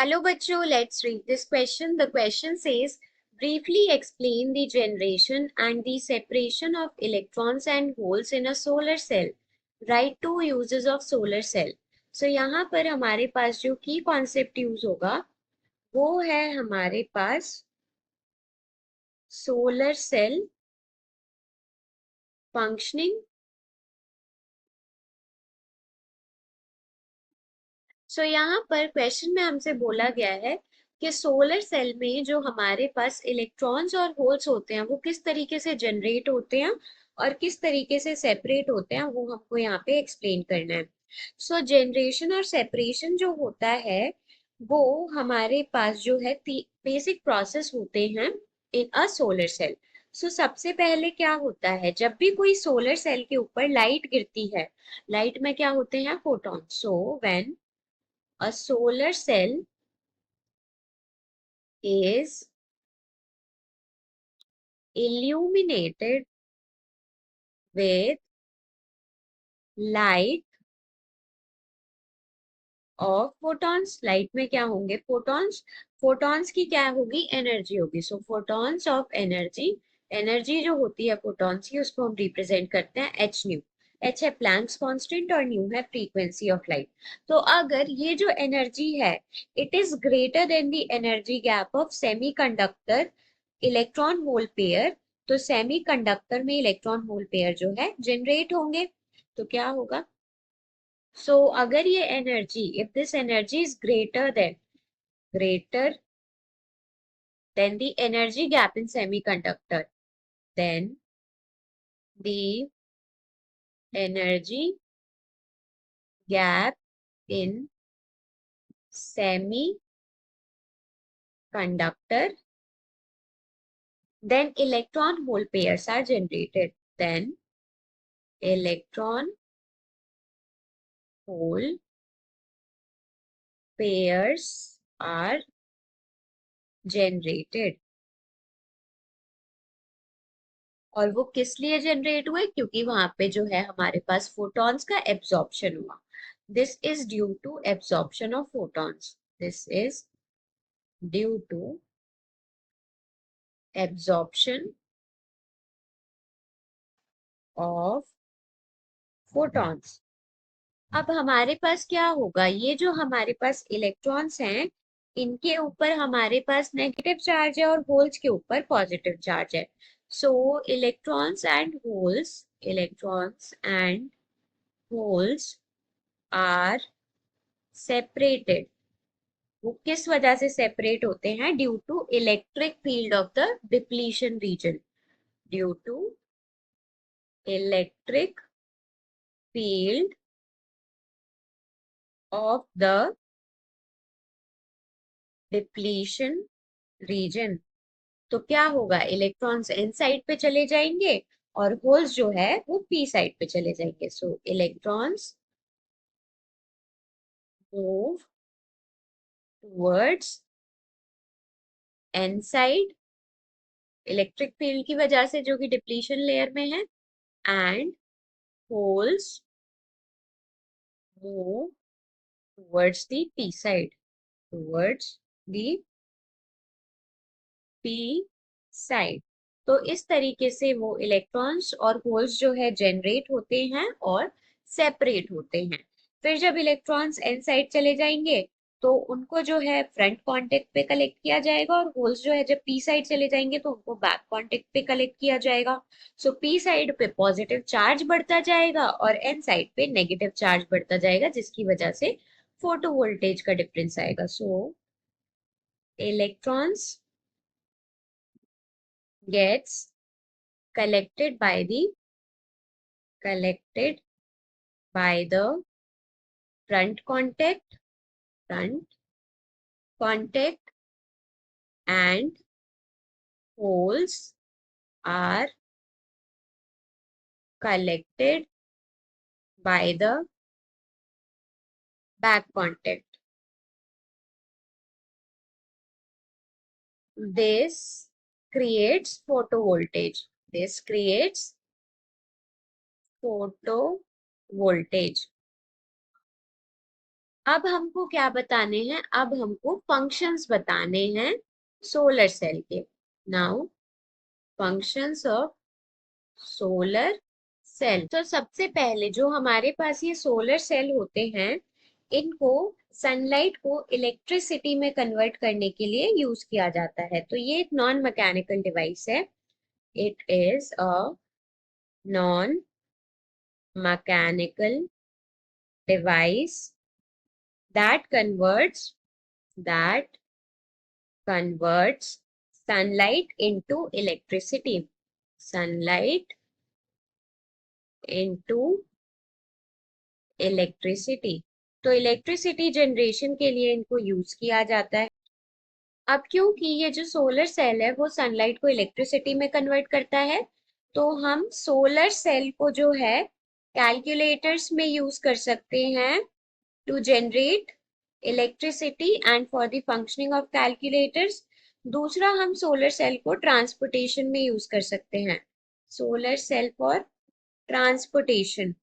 Hello, bachcho. Let's read this question. The question says, briefly explain the generation and the separation of electrons and holes in a solar cell. Write two uses of solar cell. So यहाँ पर हमारे पास जो की concept use होगा वो है हमारे पास solar cell functioning. सो यहाँ पर क्वेश्चन में हमसे बोला गया है कि सोलर सेल में जो हमारे पास इलेक्ट्रॉन्स और होल्स होते हैं वो किस तरीके से जनरेट होते हैं और किस तरीके से सेपरेट होते हैं वो हमको यहाँ पे एक्सप्लेन करना है। सो जनरेशन और सेपरेशन जो होता है वो हमारे पास जो है बेसिक प्रोसेस होते हैं इन अ सोलर सेल। सो सबसे पहले क्या होता है, जब भी कोई सोलर सेल के ऊपर लाइट गिरती है, लाइट में क्या होते हैं, photon. So when a solar cell is illuminated with light of photons। Light में क्या होंगे, फोटॉन्स। फोटॉन्स की क्या होगी, एनर्जी होगी। सो फोटॉन्स ऑफ एनर्जी, एनर्जी जो होती है फोटॉन्स की उसको हम रिप्रेजेंट करते हैं एच न्यू। एच है प्लैंक्स कांस्टेंट और न्यू है फ्रीक्वेंसी ऑफ लाइट। तो अगर ये जो एनर्जी है it is greater than the energy gap of semiconductor electron hole pair, तो सेमीकंडक्टर में इलेक्ट्रॉन होल पेयर जो है जनरेट होंगे। तो क्या होगा, सो अगर ये energy, if this energy is greater than the energy gap in semiconductor, then the energy gap in semiconductor, then electron hole pairs are generated. Then electron hole pairs are generated। और वो किस लिए जनरेट हुए, क्योंकि वहां पे जो है हमारे पास फोटॉन्स का एब्जॉर्प्शन हुआ। This is due to absorption of photons. This is due to absorption of photons. अब हमारे पास क्या होगा, ये जो हमारे पास इलेक्ट्रॉन्स हैं इनके ऊपर हमारे पास नेगेटिव चार्ज है और होल्स के ऊपर पॉजिटिव चार्ज है। So electrons and holes are separated. वो किस वजह से सेपरेट होते हैं, due to electric field of the depletion region. Due to electric field of the depletion region. तो क्या होगा, इलेक्ट्रॉन्स एन साइड पे चले जाएंगे और होल्स जो है वो पी साइड पे चले जाएंगे। सो electrons move towards an side electric field की वजह से जो कि डिप्लीशन लेयर में है, and holes move towards the p side, towards the p side। तो इस तरीके से वो इलेक्ट्रॉन्स और होल्स जो है जनरेट होते हैं और सेपरेट होते हैं। फिर जब इलेक्ट्रॉन्स एन साइड चले जाएंगे तो उनको जो है फ्रंट कांटेक्ट पे कलेक्ट किया जाएगा, और होल्स जो है जब पी साइड चले जाएंगे तो उनको बैक कांटेक्ट पे कलेक्ट किया जाएगा। सो पी साइड पे पॉजिटिव चार्ज बढ़ता जाएगा और एन साइड पे नेगेटिव चार्ज बढ़ता जाएगा, जिसकी वजह से फोटो वोल्टेज का डिफरेंस आएगा। सो electrons gets collected by the collected by the front contact and holes are collected by the back contact। This creates photovoltage, this creates photovoltage। अब हमको क्या बताने हैं, अब हमको फंक्शंस बताने हैं सोलर सेल के। Now functions of solar cell. तो सबसे पहले जो हमारे पास ये सोलर सेल होते हैं, इनको सनलाइट को इलेक्ट्रिसिटी में कन्वर्ट करने के लिए यूज किया जाता है। तो ये एक नॉन मैकेनिकल डिवाइस है। It is a non mechanical device that that converts sunlight into electricity. Sunlight into electricity. तो इलेक्ट्रिसिटी जनरेशन के लिए इनको यूज किया जाता है। अब क्योंकि ये जो सोलर सेल है वो सनलाइट को इलेक्ट्रिसिटी में कन्वर्ट करता है, तो हम सोलर सेल को जो है कैलकुलेटर्स में यूज कर सकते हैं to generate electricity and for the functioning of calculators। दूसरा, हम सोलर सेल को ट्रांसपोर्टेशन में यूज कर सकते हैं, सोलर सेल फॉर ट्रांसपोर्टेशन।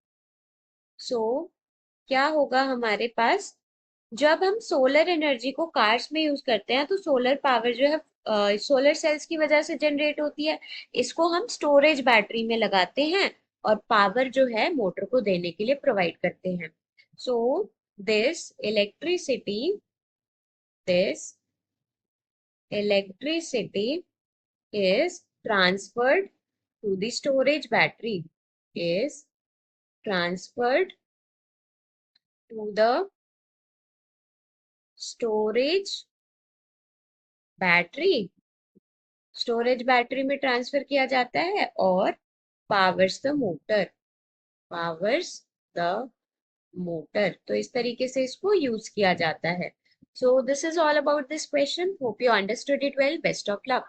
सो क्या होगा हमारे पास, जब हम सोलर एनर्जी को कार्स में यूज करते हैं तो सोलर पावर जो है सोलर सेल्स की वजह से जनरेट होती है। इसको हम स्टोरेज बैटरी में लगाते हैं और पावर जो है मोटर को देने के लिए प्रोवाइड करते हैं। So this electricity this electricity is transferred to the storage battery, is transferred to the storage battery, storage battery में ट्रांसफर किया जाता है और powers the motor, powers the motor. तो इस तरीके से इसको यूज किया जाता है। So this is all about this question, hope you understood it well, best of luck.